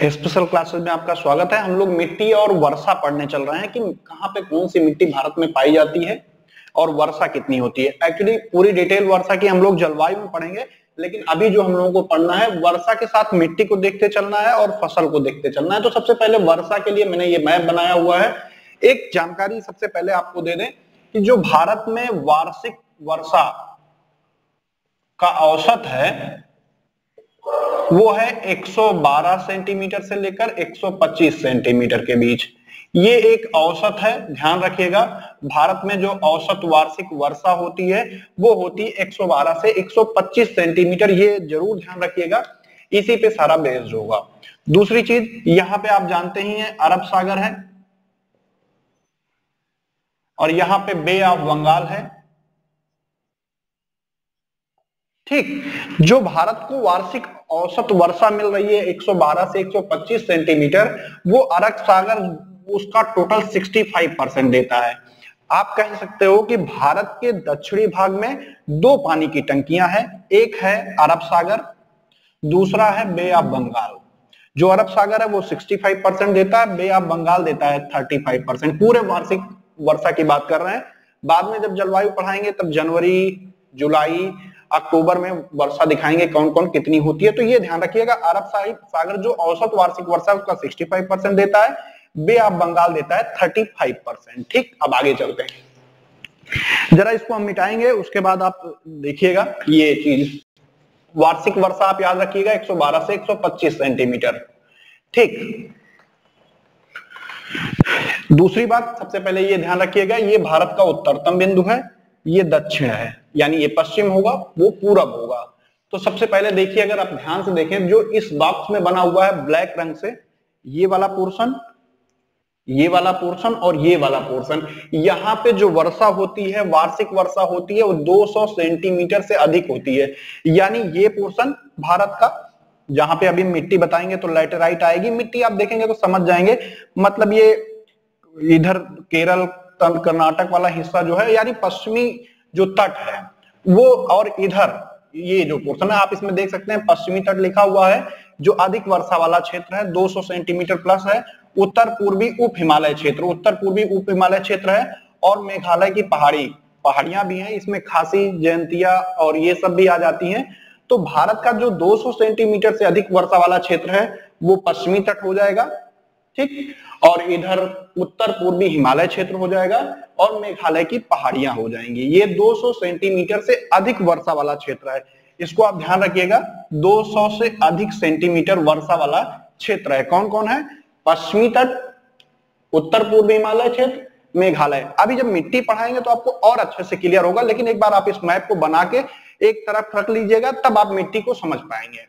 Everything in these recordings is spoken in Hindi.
स्पेशल क्लासेस में आपका स्वागत है। हम लोग मिट्टी और वर्षा पढ़ने चल रहे हैं कि कहाँ पे कौन सी मिट्टी भारत में पाई जाती है और वर्षा कितनी होती है। एक्चुअली पूरी डिटेल वर्षा की हम लोग जलवायु में पढ़ेंगे, लेकिन अभी जो हम लोगों को पढ़ना है वर्षा के साथ मिट्टी को देखते चलना है और फसल को देखते चलना है। तो सबसे पहले वर्षा के लिए मैंने ये मैप बनाया हुआ है। एक जानकारी सबसे पहले आपको दे दें कि जो भारत में वार्षिक वर्षा का औसत है वो है 112 सेंटीमीटर से लेकर 125 सेंटीमीटर के बीच। ये एक औसत है, ध्यान रखिएगा। भारत में जो औसत वार्षिक वर्षा होती है वो होती है 112 से 125 सेंटीमीटर, ये जरूर ध्यान रखिएगा। इसी पे सारा बेस्ड होगा। दूसरी चीज, यहाँ पे आप जानते ही हैं अरब सागर है और यहाँ पे बे ऑफ बंगाल है। ठीक, जो भारत को वार्षिक औसत वर्षा मिल रही है 112 से 125 सेंटीमीटर, वो अरब सागर उसका टोटल 65% देता है। आप कह सकते हो कि भारत के दक्षिणी भाग में दो पानी की टंकियां हैं, एक है अरब सागर, दूसरा है बे ऑफ बंगाल। जो अरब सागर है वो 65% देता है, बे ऑफ बंगाल देता है 35%। पूरे वार्षिक वर्षा की बात कर रहे हैं। बाद में जब जलवायु पढ़ाएंगे तब जनवरी, जुलाई, अक्टूबर में वर्षा दिखाएंगे कौन कौन कितनी होती है। तो ये ध्यान रखिएगा, अरब सागर जो औसत वार्षिक वर्षा उसका 65% देता है, बे ऑफ बंगाल देता है 35%। ठीक, अब आगे चलते हैं, जरा इसको हम मिटाएंगे, उसके बाद आप देखिएगा ये चीज। वार्षिक वर्षा आप याद रखिएगा 112 से 125 सेंटीमीटर। ठीक, दूसरी बात सबसे पहले ये ध्यान रखिएगा, ये भारत का उत्तरतम बिंदु है, ये दक्षिण है, यानी ये पश्चिम होगा, वो पूरब होगा। तो सबसे पहले देखिए, अगर आप ध्यान से देखें, जो इस बॉक्स में बना हुआ है ब्लैक रंग से, ये वाला पोर्शन, ये वाला पोर्शन और ये वाला पोर्शन, यहाँ पे जो वर्षा होती है, वार्षिक वर्षा होती है, वो 200 सेंटीमीटर से अधिक होती है। यानी ये पोर्शन भारत का, जहां पे अभी मिट्टी बताएंगे तो लैटेराइट आएगी, मिट्टी आप देखेंगे तो समझ जाएंगे। मतलब ये इधर केरल कर्नाटक वाला हिस्सा जो है, यानी पश्चिमी जो तट है वो, और इधर ये जो पोर्शन है आप इसमें देख सकते हैं पश्चिमी तट लिखा हुआ है, जो अधिक वर्षा वाला क्षेत्र है, 200 सेंटीमीटर प्लस है। उत्तर पूर्वी उप हिमालय क्षेत्र, उत्तर पूर्वी उप हिमालय क्षेत्र है, और मेघालय की पहाड़ियां भी हैं, इसमें खासी, जयंतिया और ये सब भी आ जाती हैं। तो भारत का जो 200 सेंटीमीटर से अधिक वर्षा वाला क्षेत्र है वो पश्चिमी तट हो जाएगा। ठीक, और इधर उत्तर पूर्वी हिमालय क्षेत्र हो जाएगा और मेघालय की पहाड़ियां हो जाएंगी। ये 200 सेंटीमीटर से अधिक वर्षा वाला क्षेत्र है, इसको आप ध्यान रखिएगा। 200 से अधिक सेंटीमीटर वर्षा वाला क्षेत्र है, कौन कौन है? पश्चिमी तट, उत्तर पूर्वी हिमालय क्षेत्र, मेघालय। अभी जब मिट्टी पढ़ाएंगे तो आपको और अच्छे से क्लियर होगा, लेकिन एक बार आप इस मैप को बना के एक तरफ रख लीजिएगा, तब आप मिट्टी को समझ पाएंगे।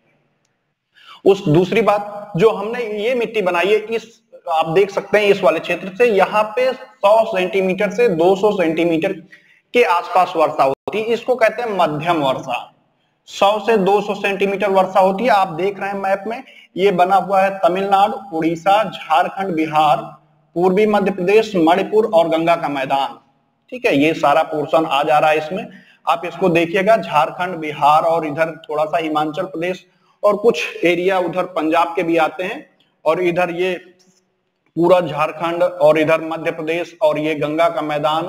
उस दूसरी बात, जो हमने ये मिट्टी बनाई है, इस आप देख सकते हैं इस वाले क्षेत्र से यहाँ पे 100 सेंटीमीटर से 200 सेंटीमीटर के आसपास वर्षा होती है, इसको कहते हैं मध्यम वर्षा। 100 से 200 सेंटीमीटर वर्षा होती है। आप देख रहे हैं मैप में ये बना हुआ है तमिलनाडु, उड़ीसा, झारखंड, बिहार, पूर्वी मध्य प्रदेश, मणिपुर और गंगा का मैदान। ठीक है, ये सारा पोर्शन आ जा रहा है इसमें, आप इसको देखिएगा। झारखंड, बिहार और इधर थोड़ा सा हिमाचल प्रदेश और कुछ एरिया उधर पंजाब के भी आते हैं, और इधर ये पूरा झारखंड और इधर मध्य प्रदेश और ये गंगा का मैदान।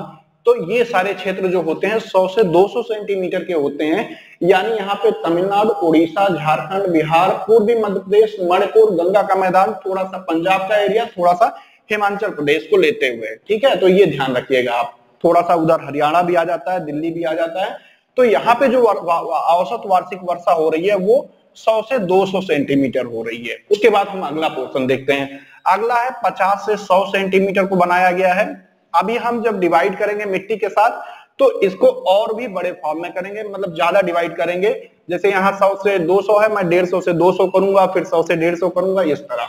तो ये सारे क्षेत्र जो होते हैं 100 से 200 सेंटीमीटर के होते हैं। यानी यहाँ पे तमिलनाडु, उड़ीसा, झारखंड, बिहार, पूर्वी मध्य प्रदेश, मणिपुर, गंगा का मैदान, थोड़ा सा पंजाब का एरिया, थोड़ा सा हिमाचल प्रदेश को लेते हुए। ठीक है, तो ये ध्यान रखिएगा आप। थोड़ा सा उधर हरियाणा भी आ जाता है, दिल्ली भी आ जाता है। तो यहाँ पे जो औसत वार्षिक वर्षा हो रही है वो 100 से 200 सेंटीमीटर हो रही है। उसके बाद हम अगला पोर्शन देखते हैं। अगला है 50 से 100 सेंटीमीटर को बनाया गया है। अभी हम जब डिवाइड करेंगे मिट्टी के साथ तो इसको और भी बड़े फॉर्म में करेंगे, मतलब ज्यादा डिवाइड करेंगे। जैसे यहाँ 100 से 200 है, मैं 150 से 200 करूंगा, फिर 100 से 150 करूंगा, इस तरह।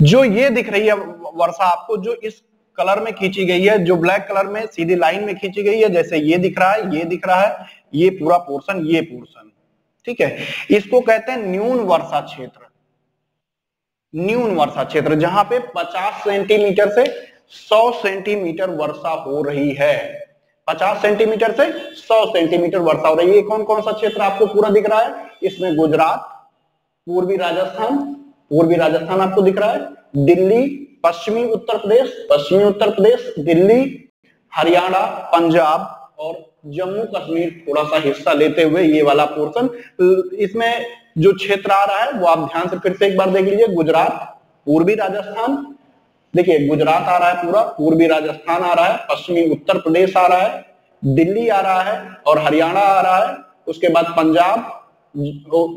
जो ये दिख रही है वर्षा आपको, जो इस कलर में खींची गई है, जो ब्लैक कलर में सीधी लाइन में खींची गई है, जैसे ये दिख रहा है, ये दिख रहा है, ये पूरा पोर्शन, ये पोर्शन। ठीक है, इसको कहते हैं न्यून वर्षा क्षेत्र। न्यून वर्षा क्षेत्र जहां पे 50 सेंटीमीटर से 100 सेंटीमीटर वर्षा हो रही है। 50 सेंटीमीटर से 100 सेंटीमीटर वर्षा हो रही है। कौन कौन सा क्षेत्र आपको पूरा दिख रहा है? इसमें गुजरात, पूर्वी राजस्थान, पूर्वी राजस्थान आपको दिख रहा है, दिल्ली, पश्चिमी उत्तर प्रदेश, दिल्ली, हरियाणा, पंजाब और जम्मू कश्मीर थोड़ा सा हिस्सा लेते हुए ये वाला पोर्शन। इसमें जो क्षेत्र आ रहा है वो आप ध्यान से फिर से एक बार देख लीजिए, गुजरात, पूर्वी राजस्थान, देखिए गुजरात आ रहा है पूरा, पूर्वी राजस्थान आ रहा है, पश्चिमी उत्तर प्रदेश आ रहा है, दिल्ली आ रहा है और हरियाणा आ रहा है, उसके बाद पंजाब,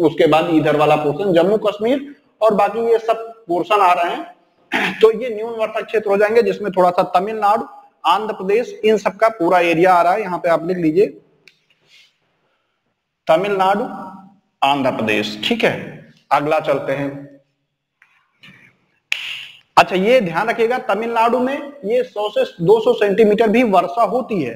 उसके बाद इधर वाला पोर्शन जम्मू कश्मीर और बाकी ये सब पोर्शन आ रहे हैं। तो ये न्यून वर्षक क्षेत्र हो जाएंगे, जिसमें थोड़ा सा तमिलनाडु, आंध्र प्रदेश, इन सब का पूरा एरिया आ रहा है। यहाँ पे आप लिख लीजिए तमिलनाडु, आंध्र प्रदेश। ठीक है, अगला चलते हैं। अच्छा, ये ध्यान रखिएगा तमिलनाडु में ये 100 से 200 सेंटीमीटर भी वर्षा होती है।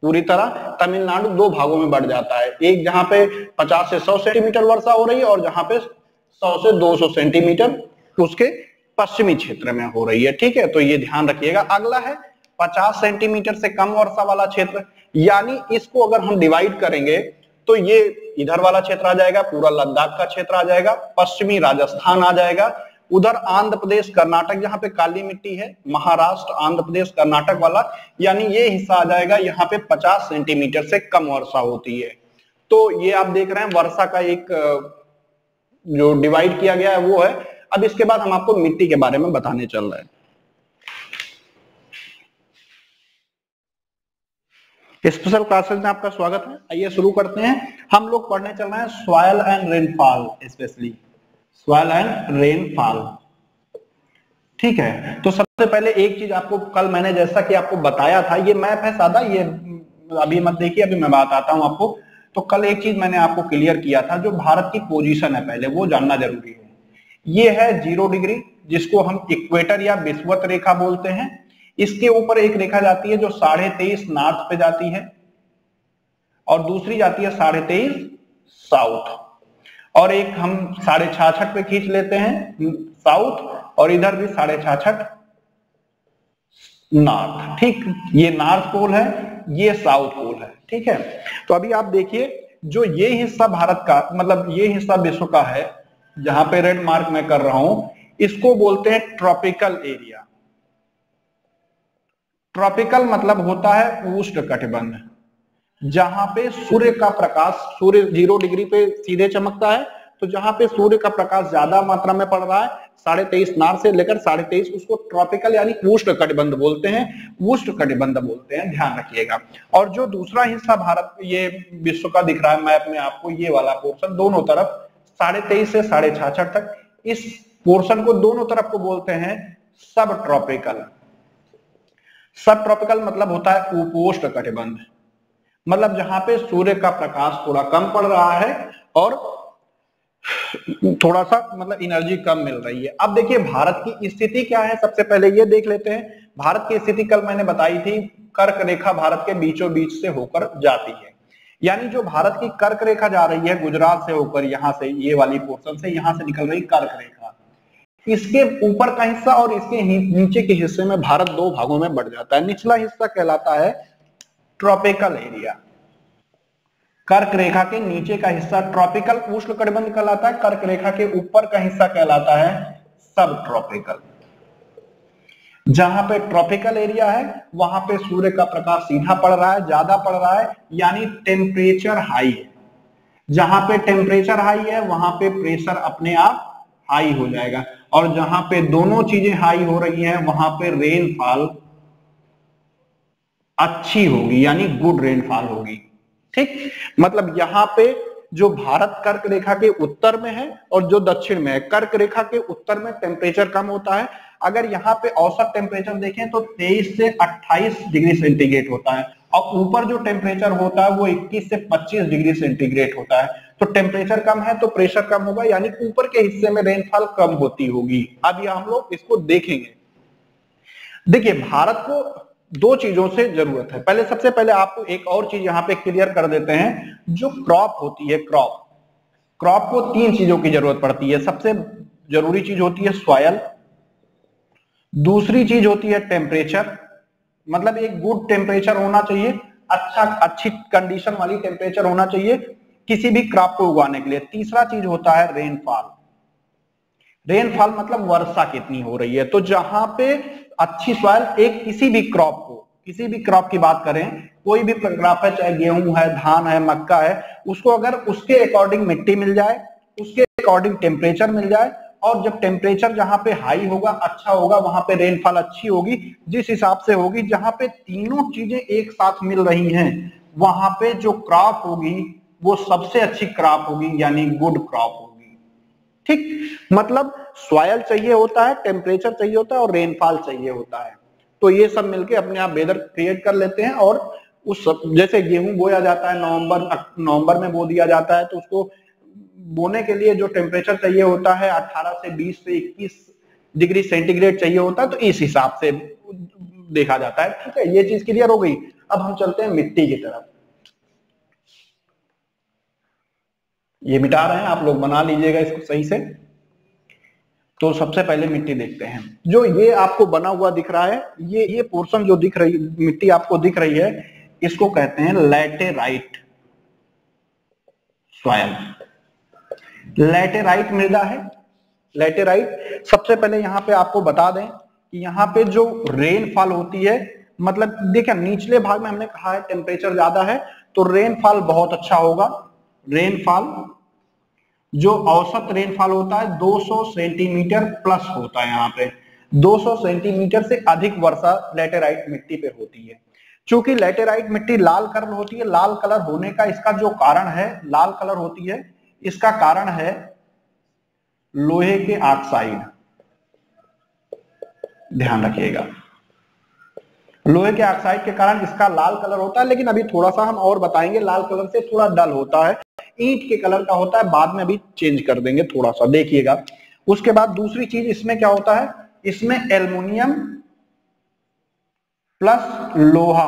पूरी तरह तमिलनाडु दो भागों में बढ़ जाता है, एक जहां पे 50 से 100 सेंटीमीटर वर्षा हो रही है और जहां पे 100 से 200 सेंटीमीटर उसके पश्चिमी क्षेत्र में हो रही है। ठीक है, तो ये ध्यान रखिएगा। अगला है 50 सेंटीमीटर से कम वर्षा वाला क्षेत्र, यानी इसको अगर हम डिवाइड करेंगे तो ये इधर वाला क्षेत्र आ जाएगा, पूरा लद्दाख का क्षेत्र आ जाएगा, पश्चिमी राजस्थान आ जाएगा, उधर आंध्र प्रदेश, कर्नाटक जहां पे काली मिट्टी है, महाराष्ट्र, आंध्र प्रदेश, कर्नाटक वाला, यानी ये हिस्सा आ जाएगा। यहाँ पे 50 सेंटीमीटर से कम वर्षा होती है। तो ये आप देख रहे हैं वर्षा का एक जो डिवाइड किया गया है वो है। अब इसके बाद हम आपको मिट्टी के बारे में बताने चल रहे हैं। स्पेशल क्लासेस में आपका स्वागत है। आइए शुरू करते हैं। हम लोग पढ़ने चल रहे हैं soil and rainfall, specially soil and rainfall. ठीक है, तो सबसे पहले एक चीज आपको कल मैंने जैसा कि आपको बताया था, ये मैप है सादा, ये अभी मत देखिए, अभी मैं बताता हूं आपको। तो कल एक चीज मैंने आपको क्लियर किया था, जो भारत की पोजीशन है पहले वो जानना जरूरी है। ये है 0 डिग्री, जिसको हम इक्वेटर या विषुवत रेखा बोलते हैं। इसके ऊपर एक रेखा जाती है जो 23.5 नॉर्थ पे जाती है और दूसरी जाती है 23.5 साउथ, और एक हम 66.5 पे खींच लेते हैं साउथ, और इधर भी 66.5 नॉर्थ। ठीक, ये नॉर्थ पोल है, ये साउथ पोल है। ठीक है, तो अभी आप देखिए जो ये हिस्सा भारत का, मतलब ये हिस्सा विश्व का है, जहां पे रेड मार्क मैं कर रहा हूं, इसको बोलते हैं ट्रॉपिकल एरिया। ट्रॉपिकल मतलब होता है उष्णकटिबंध, जहां पे सूर्य का प्रकाश, सूर्य 0 डिग्री पे सीधे चमकता है, तो जहां पे सूर्य का प्रकाश ज्यादा मात्रा में पड़ रहा है, 23.5 नॉर्थ से लेकर 23.5, उसको ट्रॉपिकल यानी उष्णकटिबंध बोलते हैं, उष्णकटिबंध बोलते हैं, ध्यान रखिएगा। और जो दूसरा हिस्सा भारत, ये विश्व का दिख रहा है मैप में आपको, ये वाला पोर्शन दोनों तरफ 23.5 से 66.5 तक, इस पोर्शन को दोनों तरफ को बोलते हैं सब ट्रॉपिकल। सब ट्रॉपिकल मतलब होता है उपोष्ण कटिबंध, मतलब जहां पे सूर्य का प्रकाश थोड़ा कम पड़ रहा है और थोड़ा सा मतलब एनर्जी कम मिल रही है। अब देखिए भारत की स्थिति क्या है, सबसे पहले ये देख लेते हैं। भारत की स्थिति कल मैंने बताई थी, कर्क रेखा भारत के बीचों बीच से होकर जाती है, यानी जो भारत की कर्क रेखा जा रही है गुजरात से होकर, यहां से ये वाली पोर्शन से, यहां से निकल रही कर्क रेखा, इसके ऊपर का हिस्सा और इसके नीचे के हिस्से में भारत दो भागों में बढ़ जाता है। निचला हिस्सा कहलाता है ट्रॉपिकल एरिया, कर्क रेखा के नीचे का हिस्सा ट्रॉपिकल उष्णकटिबंध कहलाता है, कर्क रेखा के ऊपर का हिस्सा कहलाता है सब ट्रॉपिकल। जहां पे ट्रॉपिकल एरिया है वहां पे सूर्य का प्रकाश सीधा पड़ रहा है, ज्यादा पड़ रहा है, यानी टेम्परेचर हाई है। जहां पे टेम्परेचर हाई है वहां पे प्रेशर अपने आप हाई हो जाएगा, और जहां पे दोनों चीजें हाई हो रही हैं वहां पे रेनफॉल अच्छी होगी, यानी गुड रेनफॉल होगी। ठीक, मतलब यहां पे जो भारत कर्क रेखा के उत्तर में है और जो दक्षिण में है, कर्क रेखा के उत्तर में टेम्परेचर कम होता है। अगर यहाँ पे औसत टेम्परेचर देखें तो 23 से 28 डिग्री सेंटीग्रेड होता है, और ऊपर जो टेम्परेचर होता है वो 21 से 25 डिग्री सेंटीग्रेड होता है। तो टेम्परेचर कम है तो प्रेशर कम होगा, यानी ऊपर के हिस्से में रेनफॉल कम होती होगी। अब ये हम लोग इसको देखेंगे। देखिए भारत को दो चीजों से जरूरत है। पहले सबसे पहले आपको एक और चीज यहाँ पे क्लियर कर देते हैं, जो क्रॉप होती है, क्रॉप को 3 चीजों की जरूरत पड़ती है। सबसे जरूरी चीज होती है सॉयल, दूसरी चीज होती है टेम्परेचर, मतलब एक गुड टेम्परेचर होना चाहिए, अच्छी कंडीशन वाली टेम्परेचर होना चाहिए किसी भी क्रॉप को उगाने के लिए। तीसरा चीज होता है रेनफॉल। रेनफॉल मतलब वर्षा कितनी हो रही है। तो जहां पे अच्छी सॉइल, एक किसी भी क्रॉप की बात करें, कोई भी क्रॉप है, चाहे गेहूं है, धान है, मक्का है, उसको अगर उसके अकॉर्डिंग मिट्टी मिल जाए, उसके अकॉर्डिंग टेम्परेचर मिल जाए, और जब टेम्परेचर जहां पे हाई होगा, अच्छा होगा, वहां पे रेनफॉल अच्छी होगी, जिस हिसाब से होगी, जहां पे तीनों चीजें एक साथ मिल रही हैं, वहां पे जो क्रॉप होगी वो सबसे अच्छी क्रॉप होगी, यानी गुड क्रॉप होगी। ठीक, मतलब सॉयल चाहिए होता है, टेम्परेचर चाहिए होता है, और रेनफॉल चाहिए होता है। तो ये सब मिलके अपने आप वेदर क्रिएट कर लेते हैं। और उस जैसे गेहूं बोया जाता है, नवंबर में बो दिया जाता है, तो उसको बोने के लिए जो टेम्परेचर चाहिए होता है 18 से 20 से 21 डिग्री सेंटीग्रेड चाहिए होता है, तो इस हिसाब से देखा जाता है। ठीक है, ये चीज क्लियर हो गई। अब हम चलते हैं मिट्टी की तरफ। ये मिटा रहे हैं, आप लोग बना लीजिएगा इसको सही से। तो सबसे पहले मिट्टी देखते हैं। जो ये आपको बना हुआ दिख रहा है, ये पोर्शन जो दिख रही, मिट्टी आपको दिख रही है, इसको कहते हैं लैटेराइट सॉयल। लैटेराइट मृदा है। लैटेराइट, सबसे पहले यहाँ पे आपको बता दें कि यहाँ पे जो रेनफॉल होती है, मतलब देखिए निचले भाग में हमने कहा है टेम्परेचर ज्यादा है, तो रेनफॉल बहुत अच्छा होगा। रेनफॉल, जो औसत रेनफॉल होता है 200 सेंटीमीटर प्लस होता है। यहाँ पे 200 सेंटीमीटर से अधिक वर्षा लैटेराइट मिट्टी पे होती है। चूंकि लैटेराइट मिट्टी लाल कलर होती है, लाल कलर होने का इसका जो कारण है, लाल कलर होती है, इसका कारण है लोहे के ऑक्साइड। ध्यान रखिएगा, लोहे के ऑक्साइड के कारण इसका लाल कलर होता है। लेकिन अभी थोड़ा सा हम और बताएंगे, लाल कलर से थोड़ा डल होता है, ईंट के कलर का होता है, बाद में अभी चेंज कर देंगे थोड़ा सा, देखिएगा। उसके बाद दूसरी चीज इसमें क्या होता है, इसमें एल्युमिनियम प्लस लोहा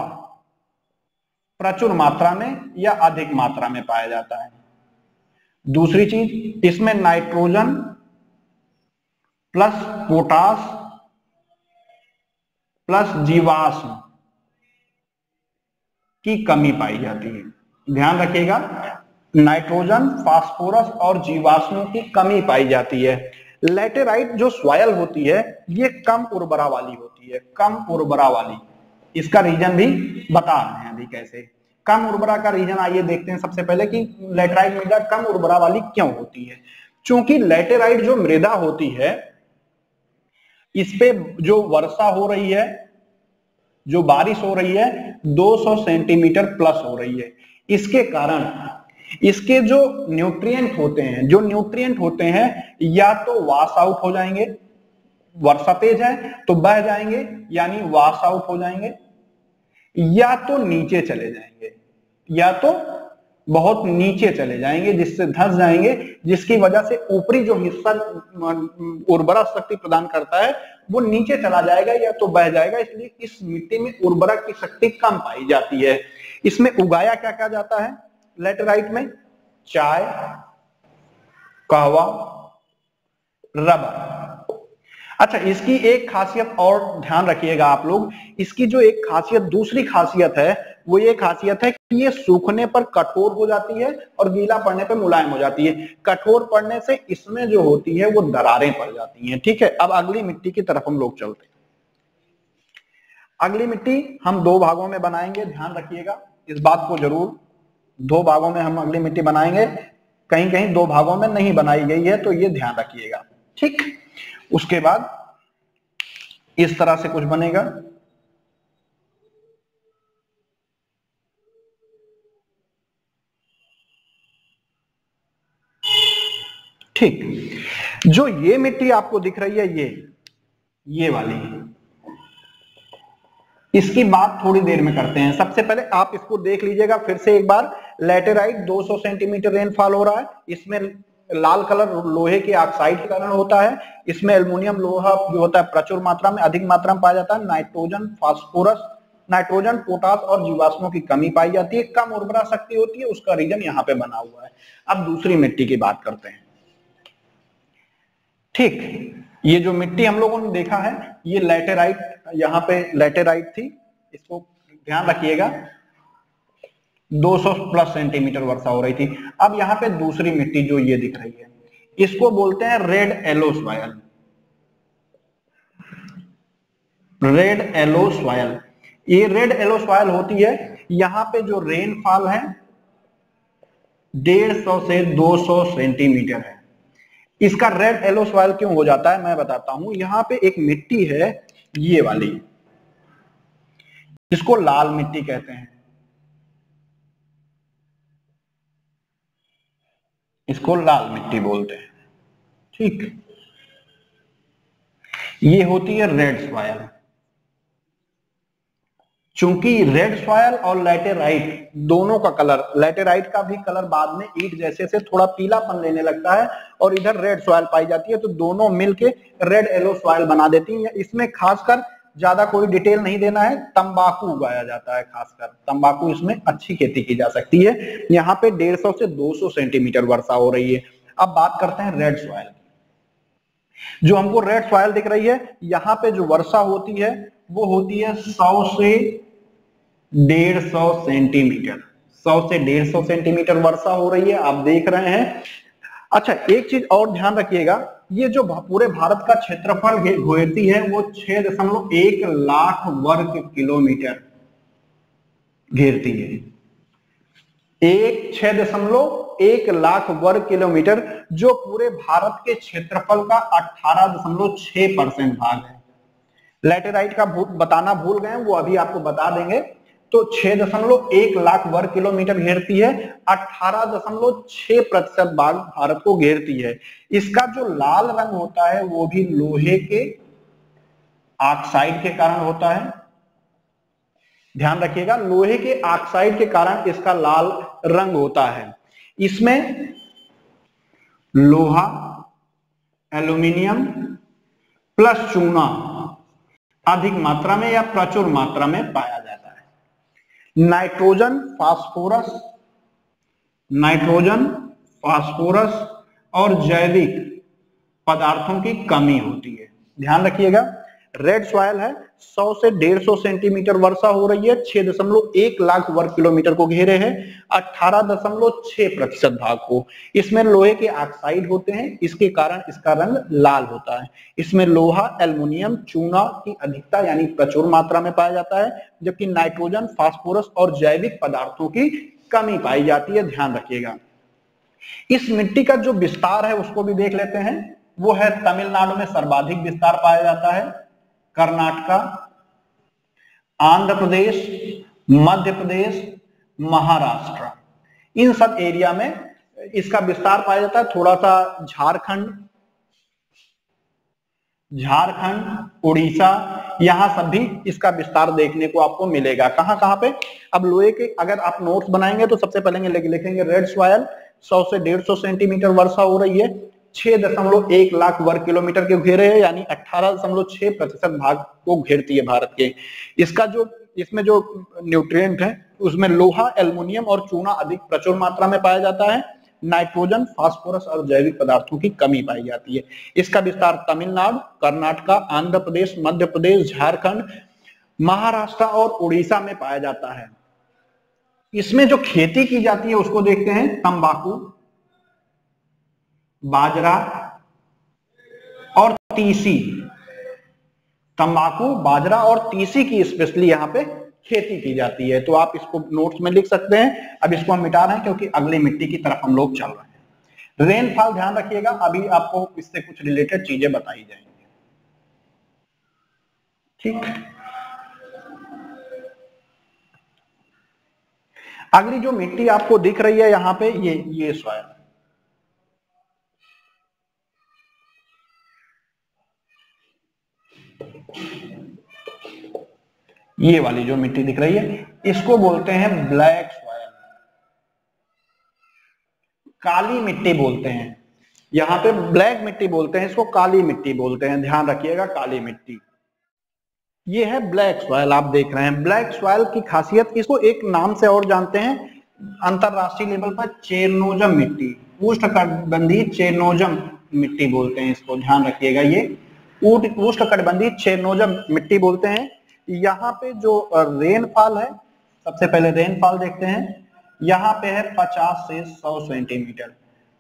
प्रचुर मात्रा में या अधिक मात्रा में पाया जाता है। दूसरी चीज, इसमें नाइट्रोजन प्लस पोटास प्लस जीवाश्म की कमी पाई जाती है। ध्यान रखिएगा, नाइट्रोजन, फास्फोरस और जीवाश्मों की कमी पाई जाती है। लैटेराइट जो सॉयल होती है, ये कम उर्वरा वाली होती है, कम उर्वरा वाली। इसका रीजन भी बता रहे हैं अभी कैसे। कम उर्वरा का रीजन आइए देखते हैं सबसे पहले कि लैटेराइट मृदा कम उर्वरा वाली क्यों होती है। चूंकि लैटेराइट जो मृदा होती है, इस पे जो वर्षा हो रही है, जो बारिश हो रही है, 200 सेंटीमीटर प्लस हो रही है। इसके कारण इसके जो न्यूट्रिएंट होते हैं या तो वॉश आउट हो जाएंगे, वर्षा तेज है तो बह जाएंगे यानी वॉश आउट हो जाएंगे, या तो नीचे चले जाएंगे, या तो बहुत नीचे चले जाएंगे, जिससे धंस जाएंगे, जिसकी वजह से ऊपरी जो हिस्सा उर्वरा शक्ति प्रदान करता है वो नीचे चला जाएगा या तो बह जाएगा। इसलिए इस मिट्टी में उर्वरा की शक्ति कम पाई जाती है। इसमें उगाया क्या क्या जाता है लैटेराइट में? चाय, कहवा, रबर। अच्छा, इसकी एक खासियत और ध्यान रखिएगा आप लोग, इसकी जो एक खासियत, दूसरी खासियत है, वो ये खासियत है कि ये सूखने पर कठोर हो जाती है और गीला पड़ने पर मुलायम हो जाती है। कठोर पड़ने से इसमें जो होती है वो दरारें पड़ जाती हैं। ठीक है, अब अगली मिट्टी की तरफ हम लोग चलते हैं। अगली मिट्टी हम दो भागों में बनाएंगे, ध्यान रखिएगा इस बात को जरूर। दो भागों में हम अगली मिट्टी बनाएंगे, कहीं कहीं दो भागों में नहीं बनाई गई है, तो ये ध्यान रखिएगा। ठीक, उसके बाद इस तरह से कुछ बनेगा। ठीक, जो ये मिट्टी आपको दिख रही है, ये वाली, इसकी बात थोड़ी देर में करते हैं। सबसे पहले आप इसको देख लीजिएगा फिर से एक बार। लैटेराइट 200 सेंटीमीटर रेनफॉल हो रहा है, इसमें लाल कलर लोहे के ऑक्साइड के कारण होता है, इसमें एल्युमिनियम लोहा जो होता है प्रचुर मात्रा में, अधिक मात्रा में पाया जाता है, नाइट्रोजन, फास्फोरस, नाइट्रोजन, पोटास और जीवाश्मों की कमी पाई जाती है, कम उर्वरा शक्ति होती है, उसका रीजन यहाँ पे बना हुआ है। अब दूसरी मिट्टी की बात करते हैं। ठीक, ये जो मिट्टी हम लोगों ने देखा है, ये लैटेराइट, यहाँ पे लैटेराइट थी, इसको ध्यान रखिएगा, 200 प्लस सेंटीमीटर वर्षा हो रही थी। अब यहाँ पे दूसरी मिट्टी जो ये दिख रही है, इसको बोलते हैं red yellow soil. Red yellow soil, ये रेड येलो सॉयल होती है। यहां पे जो रेनफॉल है 150 से 200 सेंटीमीटर है। इसका रेड येलो सॉयल क्यों हो जाता है मैं बताता हूं। यहां पे एक मिट्टी है ये वाली, इसको लाल मिट्टी कहते हैं, इसको लाल मिट्टी बोलते हैं। ठीक, ये होती है रेड सॉयल। चूंकि रेड सॉयल और लैटेराइट दोनों का कलर, लैटेराइट का भी कलर बाद में ईंट जैसे से थोड़ा पीलापन लेने लगता है और इधर रेड सॉयल पाई जाती है, तो दोनों मिलके रेड येलो सॉयल बना देती है। इसमें खासकर ज्यादा कोई डिटेल नहीं देना है, तंबाकू उगाया जाता है, खासकर तंबाकू इसमें अच्छी खेती की जा सकती है। यहाँ पे 150 से 200 सेंटीमीटर वर्षा हो रही है। अब बात करते हैं रेड सॉयल। जो हमको रेड सॉयल दिख रही है, यहाँ पे जो वर्षा होती है वो होती है 100 से 150 सेंटीमीटर। 100 से 150 सेंटीमीटर वर्षा हो रही है, आप देख रहे हैं। अच्छा, एक चीज और ध्यान रखिएगा, ये जो पूरे भारत का क्षेत्रफल घेरती है वो 6.1 लाख वर्ग किलोमीटर घेरती है। 6.1 लाख वर्ग किलोमीटर, जो पूरे भारत के क्षेत्रफल का 18.6% भाग है। लैटेराइट का बताना भूल गए, वो अभी आपको बता देंगे। तो 6.1 लाख वर्ग किलोमीटर घेरती है, 18.6% भाग भारत को घेरती है। इसका जो लाल रंग होता है वो भी लोहे के ऑक्साइड के कारण होता है। ध्यान रखिएगा, लोहे के ऑक्साइड के कारण इसका लाल रंग होता है। इसमें लोहा, एल्यूमिनियम प्लस चूना अधिक मात्रा में या प्रचुर मात्रा में पाया जाता है। नाइट्रोजन, फास्फोरस और जैविक पदार्थों की कमी होती है। ध्यान रखिएगा, रेड सॉयल है, 100 से 150 सेंटीमीटर वर्षा हो रही है, 6.1 लाख वर्ग किलोमीटर को घेरे है, 18.6% भाग को। इसमें लोहे के ऑक्साइड होते हैं, इसके कारण इसका रंग लाल होता है। इसमें लोहा, एल्युमिनियम, चूना की अधिकता यानी प्रचुर मात्रा में पाया जाता है, जबकि नाइट्रोजन, फास्फोरस और जैविक पदार्थों की कमी पाई जाती है। ध्यान रखिएगा। इस मिट्टी का जो विस्तार है उसको भी देख लेते हैं। वो है तमिलनाडु में सर्वाधिक विस्तार पाया जाता है, कर्नाटका, आंध्र प्रदेश, मध्य प्रदेश, महाराष्ट्र, इन सब एरिया में इसका विस्तार पाया जाता है। थोड़ा सा झारखंड, उड़ीसा, यहां सब भी इसका विस्तार देखने को आपको मिलेगा। कहां पे? अब लोहे के अगर आप नोट्स बनाएंगे तो सबसे पहले लिखेंगे रेड सॉयल, 100 से 150 सेंटीमीटर वर्षा हो रही है, 6.1 लाख वर्ग किलोमीटर के घेरे है, यानी 18.6% भाग को घेरती है भारत के। इसमें जो न्यूट्रिएंट है उसमें लोहा, एल्युमिनियम और चूना अधिक प्रचुर मात्रा में पाया जाता है। नाइट्रोजन, फास्फोरस और जैविक पदार्थों की कमी पाई जाती है। इसका विस्तार तमिलनाडु, कर्नाटका, आंध्र प्रदेश, मध्य प्रदेश, झारखंड, महाराष्ट्र और उड़ीसा में पाया जाता है। इसमें जो खेती की जाती है उसको देखते हैं। तंबाकू, बाजरा और तीसी। तंबाकू, बाजरा और तीसी की स्पेशली यहां पे खेती की जाती है। तो आप इसको नोट्स में लिख सकते हैं। अब इसको हम मिटा रहे हैं क्योंकि अगली मिट्टी की तरफ हम लोग चल रहे हैं। रेनफॉल ध्यान रखिएगा, अभी आपको इससे कुछ रिलेटेड चीजें बताई जाएंगी। ठीक, अगली जो मिट्टी आपको दिख रही है यहां पे, ये सॉइल, ये वाली जो मिट्टी दिख रही है इसको बोलते हैं ब्लैक सॉइल, काली मिट्टी बोलते हैं। यहाँ पे ब्लैक मिट्टी बोलते हैं, इसको काली मिट्टी बोलते हैं। ध्यान रखिएगा, काली मिट्टी। ये है ब्लैक सॉइल, आप देख रहे हैं। ब्लैक सॉइल की खासियत, इसको एक नाम से और जानते हैं अंतरराष्ट्रीय लेवल पर, चेरनोजम मिट्टी, उष्णकटिबंधीय चेरनोजम मिट्टी बोलते हैं इसको। ध्यान रखिएगा, ये उष्णकटिबंधीय चेरनोजम मिट्टी बोलते हैं। यहाँ पे जो रेनफॉल है, सबसे पहले रेनफॉल देखते हैं। यहाँ पे है 50 से 100 सेंटीमीटर।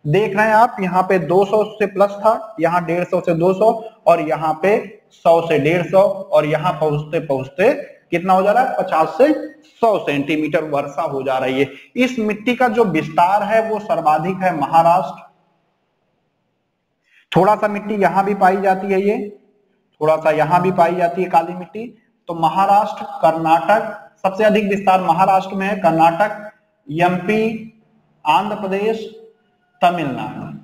देख रहे हैं आप, यहाँ पे 200 से प्लस था, यहाँ 150 से 200, और यहाँ पे 100 से 150, और यहाँ पहुंचते पहुंचते कितना हो जा रहा है, 50 से 100 सेंटीमीटर वर्षा हो जा रही है। इस मिट्टी का जो विस्तार है वो सर्वाधिक है महाराष्ट्र। थोड़ा सा मिट्टी यहां भी पाई जाती है, ये थोड़ा सा यहां भी पाई जाती है काली मिट्टी। तो महाराष्ट्र, कर्नाटक, सबसे अधिक विस्तार महाराष्ट्र में है, कर्नाटक, एमपी, आंध्र प्रदेश, तमिलनाडु,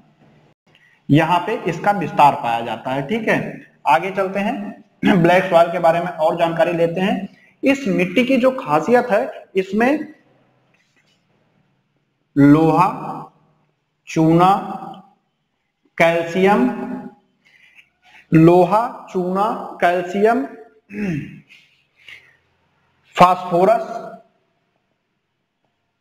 यहां पे इसका विस्तार पाया जाता है। ठीक है, आगे चलते हैं, ब्लैक सॉइल के बारे में और जानकारी लेते हैं। इस मिट्टी की जो खासियत है, इसमें लोहा, चूना, कैल्शियम, लोहा, चूना, कैल्शियम, फास्फोरस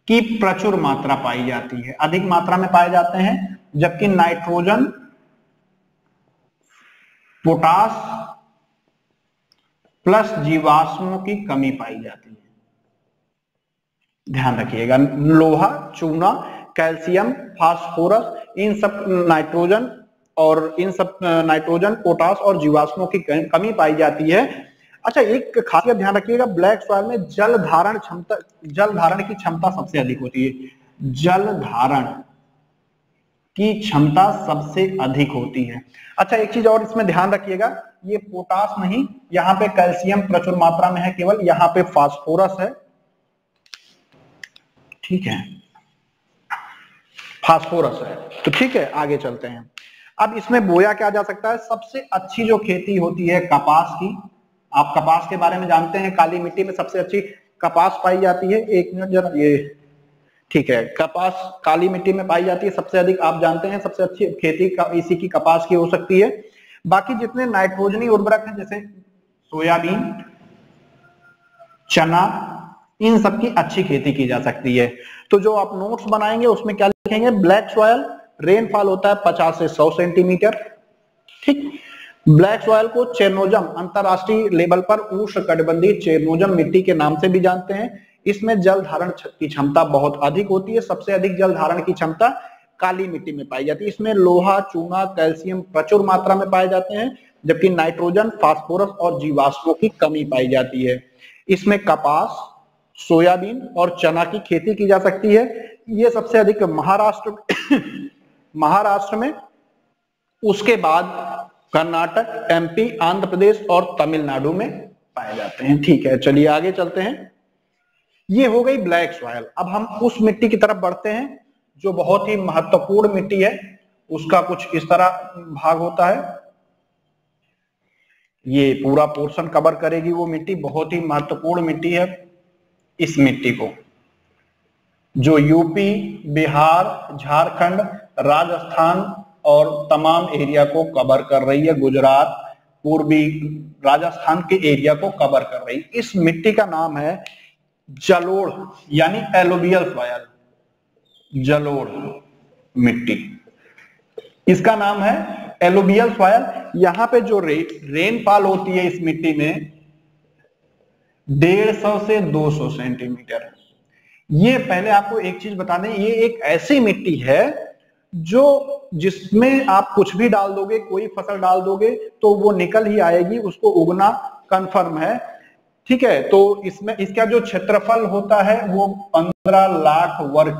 की प्रचुर मात्रा पाई जाती है, अधिक मात्रा में पाए जाते हैं, जबकि नाइट्रोजन, पोटास प्लस जीवाश्मों की कमी पाई जाती है। ध्यान रखिएगा, लोहा, चूना, कैल्शियम, फास्फोरस, इन सब नाइट्रोजन, और इन सब नाइट्रोजन, पोटास और जीवाश्मों की कमी पाई जाती है। अच्छा, एक खासियत ध्यान रखिएगा, ब्लैक सॉइल में जल धारण की क्षमता सबसे अधिक होती है। जल धारण की क्षमता सबसे अधिक होती है। अच्छा, एक चीज और इसमें ध्यान रखिएगा, ये पोटास नहीं, यहाँ पे कैल्शियम प्रचुर मात्रा में है, केवल यहाँ पे फास्फोरस है। ठीक है, फास्फोरस है। तो ठीक है, आगे चलते हैं। अब इसमें बोया क्या जा सकता है, सबसे अच्छी जो खेती होती है कपास की। आप कपास के बारे में जानते हैं, काली मिट्टी में सबसे अच्छी कपास पाई जाती है। एक मिनट जरा, ये ठीक है, कपास काली मिट्टी में पाई जाती है सबसे अधिक, आप जानते हैं सबसे अच्छी खेती का इसी की कपास की हो सकती है। बाकी जितने नाइट्रोजनी उर्वरक हैं, जैसे सोयाबीन, चना, इन सब की अच्छी खेती की जा सकती है। तो जो आप नोट्स बनाएंगे उसमें क्या लिखेंगे, ब्लैक सॉयल रेनफॉल होता है 50 से 100 सेंटीमीटर। ठीक, ब्लैक सॉयल को चेरनोजम, अंतरराष्ट्रीय लेवल पर उष्णकटिबंधीय चेरनोजम मिट्टी के नाम से भी जानते हैं। इसमें जल धारण की क्षमता बहुत अधिक होती है, सबसे अधिक जल धारण की क्षमता काली मिट्टी में पाई जाती है। इसमें लोहा, चूना, कैल्शियम प्रचुर मात्रा में पाए जाते हैं, जबकि नाइट्रोजन, फास्फोरस और जीवाश्मों की कमी पाई जाती है। इसमें कपास, सोयाबीन और चना की खेती की जा सकती है। ये सबसे अधिक महाराष्ट्र में, उसके बाद कर्नाटक, एमपी, आंध्र प्रदेश और तमिलनाडु में पाए जाते हैं। ठीक है, चलिए आगे चलते हैं। ये हो गई ब्लैक सॉयल। अब हम उस मिट्टी की तरफ बढ़ते हैं जो बहुत ही महत्वपूर्ण मिट्टी है। उसका कुछ इस तरह भाग होता है, ये पूरा पोर्शन कवर करेगी वो मिट्टी, बहुत ही महत्वपूर्ण मिट्टी है। इस मिट्टी को जो यूपी, बिहार, झारखंड, राजस्थान और तमाम एरिया को कवर कर रही है, गुजरात, पूर्वी राजस्थान के एरिया को कवर कर रही है। इस मिट्टी का नाम है जलोढ़, यानी एलुवियल सॉयल, जलोढ़ मिट्टी, इसका नाम है एलुवियल सॉयल। यहां पे जो रेनफॉल होती है इस मिट्टी में 150 से 200 सेंटीमीटर। ये पहले आपको एक चीज बता दें, ये एक ऐसी मिट्टी है जो जिसमें आप कुछ भी डाल दोगे, कोई फसल डाल दोगे तो वो निकल ही आएगी, उसको उगना कन्फर्म है। ठीक है, तो इसमें इसका जो क्षेत्रफल होता है वो 15 लाख वर्ग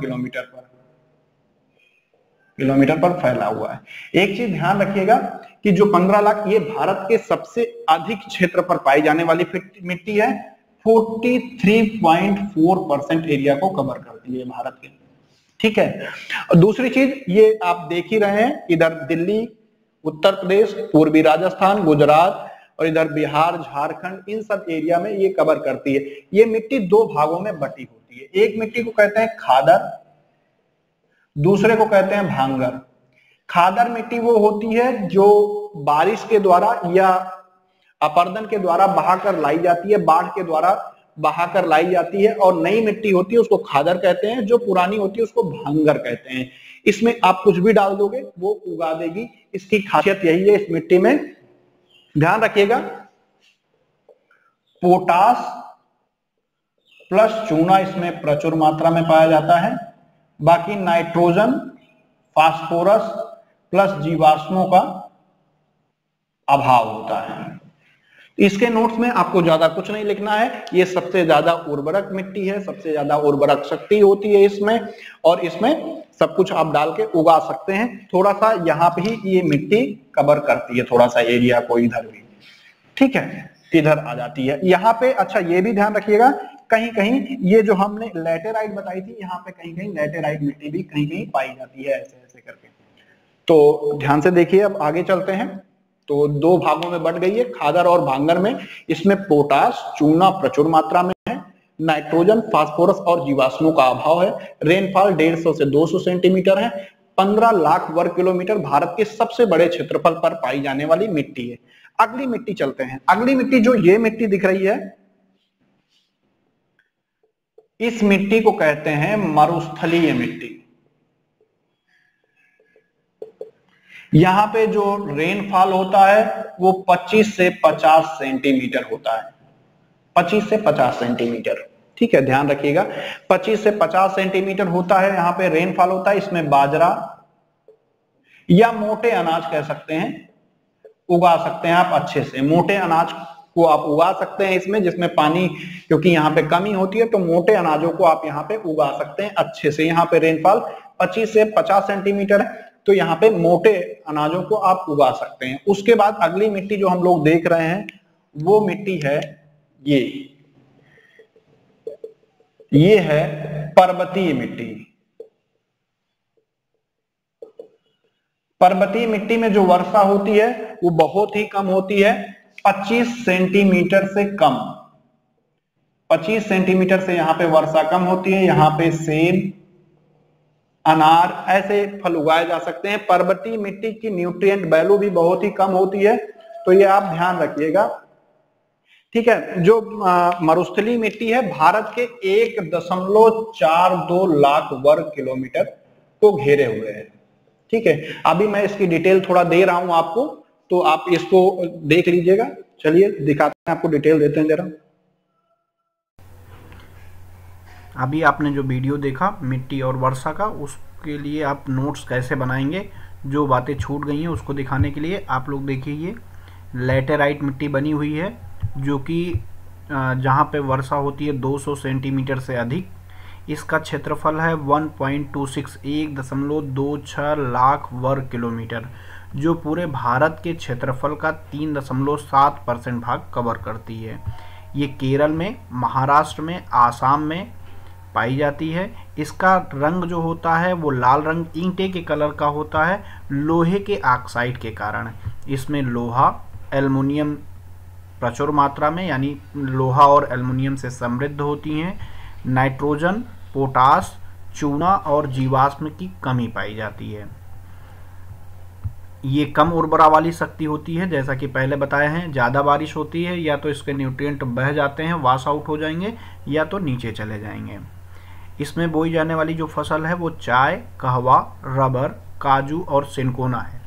किलोमीटर पर फैला हुआ है। एक चीज ध्यान रखिएगा कि जो 15 लाख, ये भारत के सबसे अधिक क्षेत्र पर पाई जाने वाली मिट्टी है। 43.4% एरिया को कवर करती है भारत के। ठीक है, और दूसरी चीज ये आप देख ही रहे हैं, इधर दिल्ली, उत्तर प्रदेश, पूर्वी राजस्थान, गुजरात और इधर बिहार, झारखंड, इन सब एरिया में ये कवर करती है। ये मिट्टी दो भागों में बटी होती है। एक मिट्टी को कहते हैं खादर, दूसरे को कहते हैं भांगर। खादर मिट्टी वो होती है जो बारिश के द्वारा या अपर्दन के द्वारा बहाकर लाई जाती है, बाढ़ के द्वारा बहाकर लाई जाती है, और नई मिट्टी होती है उसको खादर कहते हैं, जो पुरानी होती है उसको भांगर कहते हैं। इसमें आप कुछ भी डाल दोगे वो उगा देगी, इसकी खासियत यही है इस मिट्टी में। ध्यान रखिएगा, पोटास प्लस चूना इसमें प्रचुर मात्रा में पाया जाता है। बाकी नाइट्रोजन, फास्फोरस प्लस जीवाश्मों का अभाव होता है। इसके नोट्स में आपको ज्यादा कुछ नहीं लिखना है, ये सबसे ज्यादा उर्वरक मिट्टी है, सबसे ज्यादा उर्वरक शक्ति होती है इसमें, और इसमें सब कुछ आप डाल के उगा सकते हैं। थोड़ा सा यहाँ पे ही ये मिट्टी कवर करती है थोड़ा सा एरिया को इधर भी, ठीक है, इधर आ जाती है यहाँ पे। अच्छा ये भी ध्यान रखिएगा, कहीं कहीं ये जो हमने लैटेराइट बताई थी, यहाँ पे कहीं कहीं लैटेराइट मिट्टी भी कहीं कहीं पाई जाती है, ऐसे ऐसे करके। तो ध्यान से देखिए, अब आगे चलते हैं। तो दो भागों में बढ़ गई है, खादर और भांगर में। इसमें पोटाश चूना प्रचुर मात्रा में है, नाइट्रोजन फास्फोरस और जीवाश्मों का अभाव है। रेनफॉल 150 से 200 सेंटीमीटर है। 15 लाख वर्ग किलोमीटर भारत के सबसे बड़े क्षेत्रफल पर पाई जाने वाली मिट्टी है। अगली मिट्टी चलते हैं। अगली मिट्टी जो ये मिट्टी दिख रही है, इस मिट्टी को कहते हैं मरुस्थलीय मिट्टी। यहां पे जो रेनफॉल होता है वो 25 से 50 सेंटीमीटर होता है, 25 से 50 सेंटीमीटर, ठीक है, ध्यान रखिएगा। 25 से 50 सेंटीमीटर होता है, यहाँ पे रेनफॉल होता है। इसमें बाजरा या मोटे अनाज कह सकते हैं, उगा सकते हैं आप अच्छे से। मोटे अनाज को आप उगा सकते हैं इसमें, जिसमें पानी क्योंकि यहाँ पे कमी होती है, तो मोटे अनाजों को आप यहाँ पे उगा सकते हैं अच्छे से। यहाँ पे रेनफॉल 25 से 50 सेंटीमीटर है, तो यहाँ पे मोटे अनाजों को आप उगा सकते हैं। उसके बाद अगली मिट्टी जो हम लोग देख रहे हैं वो मिट्टी है ये है पर्वतीय मिट्टी। पर्वतीय मिट्टी में जो वर्षा होती है वो बहुत ही कम होती है, 25 सेंटीमीटर से कम। 25 सेंटीमीटर से यहाँ पे वर्षा कम होती है। यहाँ पे सेब अनार ऐसे फल उगाए जा सकते हैं। पर्वतीय मिट्टी की न्यूट्रिएंट वैल्यू भी बहुत ही कम होती है, तो ये आप ध्यान रखिएगा, ठीक है। जो मरुस्थलीय मिट्टी है भारत के 1.42 लाख वर्ग किलोमीटर को घेरे हुए है, ठीक है। अभी मैं इसकी डिटेल थोड़ा दे रहा हूं आपको, तो आप इसको देख लीजिएगा। चलिए दिखाते हैं आपको, डिटेल देते हैं जरा। अभी आपने जो वीडियो देखा मिट्टी और वर्षा का, उसके लिए आप नोट्स कैसे बनाएंगे, जो बातें छूट गई हैं उसको दिखाने के लिए आप लोग देखिए। ये लैटेराइट मिट्टी बनी हुई है, जो कि जहाँ पे वर्षा होती है 200 सेंटीमीटर से अधिक। इसका क्षेत्रफल है 1.26 लाख वर्ग किलोमीटर, जो पूरे भारत के क्षेत्रफल का 3.7% भाग कवर करती है। ये केरल में, महाराष्ट्र में, आसाम में पाई जाती है। इसका रंग जो होता है वो लाल रंग ईंटे के कलर का होता है, लोहे के ऑक्साइड के कारण। इसमें लोहा, एल्युमिनियम प्रचुर मात्रा में, यानी लोहा और एल्युमिनियम से समृद्ध होती हैं। नाइट्रोजन, पोटाश, चूना और जीवाश्म की कमी पाई जाती है। ये कम उर्वरा वाली शक्ति होती है, जैसा कि पहले बताए हैं। ज़्यादा बारिश होती है या तो इसके न्यूट्रिएंट बह जाते हैं, वॉश आउट हो जाएंगे, या तो नीचे चले जाएंगे। इसमें बोई जाने वाली जो फसल है वो चाय, कहवा, रबर, काजू और सिनकोना है।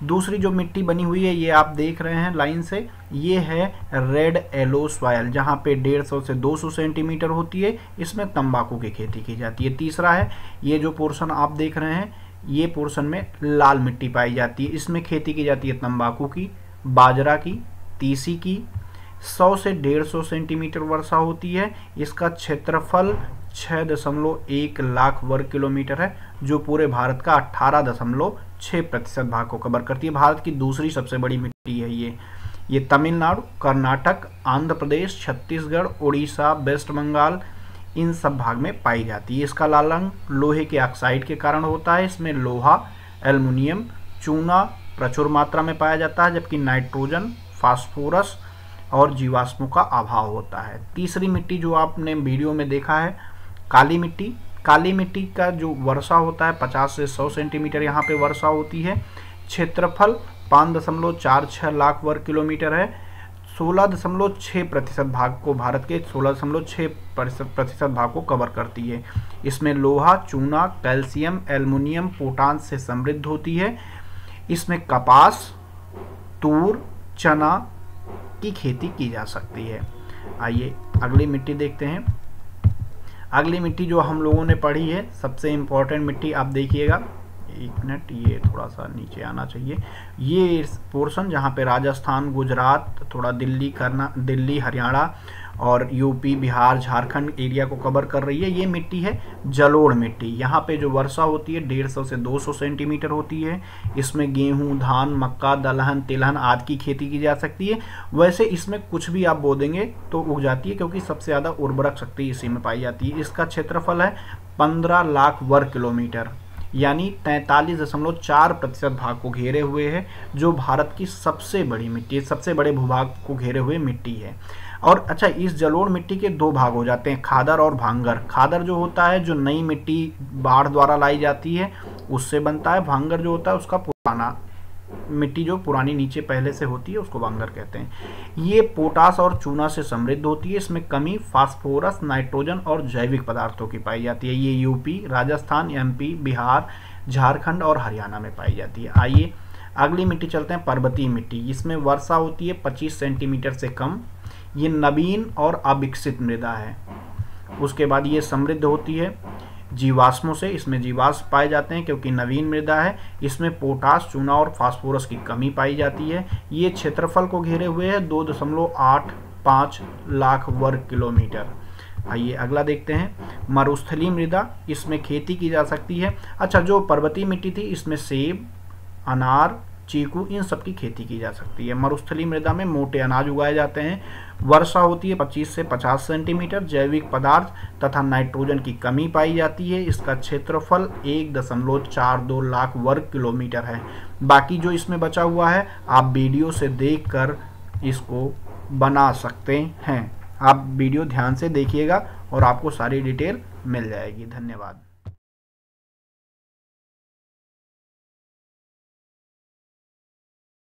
दूसरी जो मिट्टी बनी हुई है ये आप देख रहे हैं लाइन से, ये है रेड येलो सॉयल, जहाँ पे 150 से 200 सेंटीमीटर होती है। इसमें तंबाकू की खेती की जाती है। तीसरा है ये जो पोर्शन आप देख रहे हैं, ये पोर्शन में लाल मिट्टी पाई जाती है। इसमें खेती की जाती है तंबाकू की, बाजरा की, तीसी की। 100 से 150 सेंटीमीटर वर्षा होती है। इसका क्षेत्रफल 6.1 लाख वर्ग किलोमीटर है, जो पूरे भारत का 18.6% भाग को कवर करती है। भारत की दूसरी सबसे बड़ी मिट्टी है ये तमिलनाडु, कर्नाटक, आंध्र प्रदेश, छत्तीसगढ़, उड़ीसा, वेस्ट बंगाल, इन सब भाग में पाई जाती है। इसका लाल रंग लोहे के ऑक्साइड के कारण होता है। इसमें लोहा, एल्युमिनियम, चूना प्रचुर मात्रा में पाया जाता है, जबकि नाइट्रोजन, फास्फोरस और जीवाश्मों का अभाव होता है। तीसरी मिट्टी जो आपने वीडियो में देखा है, काली मिट्टी। काली मिट्टी का जो वर्षा होता है 50 से 100 सेंटीमीटर यहाँ पे वर्षा होती है। क्षेत्रफल 5.46 लाख वर्ग किलोमीटर है। 16.6% भाग को, भारत के 16.6% भाग को कवर करती है। इसमें लोहा, चूना, कैल्शियम, एल्युमिनियम, पोटाश से समृद्ध होती है। इसमें कपास, तूर, चना की खेती की जा सकती है। आइए अगली मिट्टी देखते हैं। अगली मिट्टी जो हम लोगों ने पढ़ी है, सबसे इम्पोर्टेंट मिट्टी, आप देखिएगा एक मिनट, ये थोड़ा सा नीचे आना चाहिए। ये पोर्शन जहाँ पे राजस्थान, गुजरात, थोड़ा दिल्ली, हरियाणा और यूपी, बिहार, झारखंड एरिया को कवर कर रही है, ये मिट्टी है जलोढ़ मिट्टी। यहाँ पे जो वर्षा होती है 150 से 200 सेंटीमीटर होती है। इसमें गेहूं, धान, मक्का, दलहन, तिलहन आदि की खेती की जा सकती है। वैसे इसमें कुछ भी आप बो देंगे तो उग जाती है, क्योंकि सबसे ज़्यादा उर्वरक शक्ति इसी में पाई जाती है। इसका क्षेत्रफल है 15 लाख वर्ग किलोमीटर, यानी 43.4% भाग को घेरे हुए है, जो भारत की सबसे बड़ी मिट्टी, सबसे बड़े भूभाग को घेरे हुए मिट्टी है। और अच्छा, इस जलोढ़ मिट्टी के दो भाग हो जाते हैं, खादर और भांगर। खादर जो होता है जो नई मिट्टी बाढ़ द्वारा लाई जाती है उससे बनता है। भांगर जो होता है उसका पुराना मिट्टी, जो पुरानी नीचे पहले से होती है, उसको भांगर कहते हैं। ये पोटास और चूना से समृद्ध होती है। इसमें कमी फास्फोरस, नाइट्रोजन और जैविक पदार्थों की पाई जाती है। ये यूपी, राजस्थान, एमपी, बिहार, झारखंड और हरियाणा में पाई जाती है। आइए अगली मिट्टी चलते हैं, पर्वतीय मिट्टी। इसमें वर्षा होती है 25 सेंटीमीटर से कम। ये नवीन और अविकसित मृदा है। उसके बाद ये समृद्ध होती है जीवाश्मों से। इसमें जीवाश्म पाए जाते हैं क्योंकि नवीन मृदा है। इसमें पोटास, चूना और फास्फोरस की कमी पाई जाती है। ये क्षेत्रफल को घेरे हुए है 2.85 लाख वर्ग किलोमीटर। आइए अगला देखते हैं, मरुस्थलीय मृदा। इसमें खेती की जा सकती है। अच्छा, जो पर्वतीय मिट्टी थी इसमें सेब, अनार, चीकू, इन सब की खेती की जा सकती है। मरुस्थलीय मृदा में मोटे अनाज उगाए जाते हैं। वर्षा होती है 25 से 50 सेंटीमीटर। जैविक पदार्थ तथा नाइट्रोजन की कमी पाई जाती है। इसका क्षेत्रफल 1.42 लाख वर्ग किलोमीटर है। बाकी जो इसमें बचा हुआ है आप वीडियो से देखकर इसको बना सकते हैं। आप वीडियो ध्यान से देखिएगा और आपको सारी डिटेल मिल जाएगी। धन्यवाद।